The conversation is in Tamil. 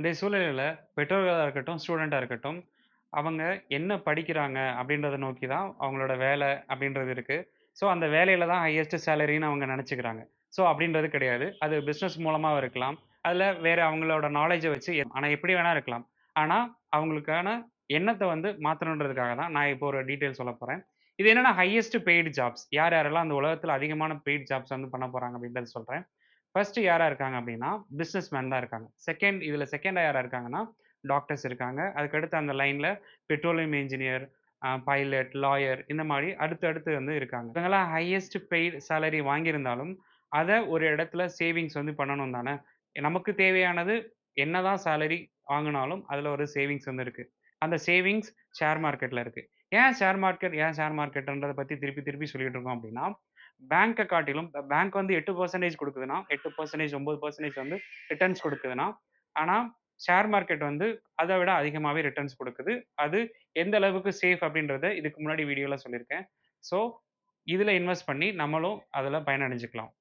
இன்றைய சூழ்நிலையில பெற்றோர்களா இருக்கட்டும், ஸ்டூடெண்ட்டா இருக்கட்டும், அவங்க என்ன படிக்கிறாங்க அப்படின்றத நோக்கி தான் அவங்களோட வேலை அப்படின்றது இருக்கு. ஸோ அந்த வேலையில தான் ஹையஸ்ட் சேலரின்னு அவங்க நெனச்சுக்கிறாங்க. ஸோ அப்படின்றது கிடையாது. அது பிசினஸ் மூலமா இருக்கலாம். அதுல வேற அவங்களோட நாலேட்ஜ வச்சு ஆனா எப்படி வேணா இருக்கலாம். ஆனா அவங்களுக்கான எண்ணத்த வந்து மாத்தணுன்றதுக்காக தான் நான் இப்போ ஒரு டீட்டெயில் சொல்லப் போறேன். இது என்னன்னா ஹையஸ்ட் பெய்டு ஜாப்ஸ். யார் யாரெல்லாம் அந்த உலகத்துல அதிகமான பெய்டு ஜாப்ஸ் வந்து பண்ண போறாங்க அப்படின்றத சொல்றேன். ஃபர்ஸ்ட் யாரா இருக்காங்க அப்படின்னா, பிசினஸ் மேன் தான் இருக்காங்க. செகண்டா யாரா இருக்காங்கன்னா, டாக்டர்ஸ் இருக்காங்க. அதுக்கடுத்து அந்த லைன்ல பெட்ரோலியம் என்ஜினியர், பைலட், லாயர் இந்த மாரி அடுத்து வந்து இருக்காங்க. இவங்கலாம் ஹையஸ்ட் பெய்ட் சேலரி வாங்கியிருந்தாலும், அத ஒரு இடத்துல சேவிங்ஸ் வந்து பண்ணணும் தானே! நமக்கு தேவையானது என்னதான் சேலரி வாங்குனாலும், அதுல ஒரு சேவிங்ஸ் வந்து இருக்கு. அந்த சேவிங்ஸ் ஷேர் மார்க்கெட்ல இருக்கு. ஏன் ஷேர் மார்க்கெட்ன்றத பத்தி திருப்பி திருப்பி சொல்லிட்டு இருக்கோம் அப்படின்னா, பேங்க்க காட்டிலும் பேங்க் வந்து 8% குடுக்குதுன்னா, 8% 9% வந்து ரிட்டர்ன்ஸ் குடுக்குதுன்னா, ஆனா ஷேர் மார்க்கெட் வந்து அத விட அதிகமாவே ரிட்டர்ன்ஸ் குடுக்குது. அது எந்த அளவுக்கு சேஃப் அப்படின்றத இதுக்கு முன்னாடி வீடியோல சொல்லியிருக்கேன். ஸோ, இதுல இன்வெஸ்ட் பண்ணி நம்மளும் அதுல பயனடைஞ்சுக்கலாம்.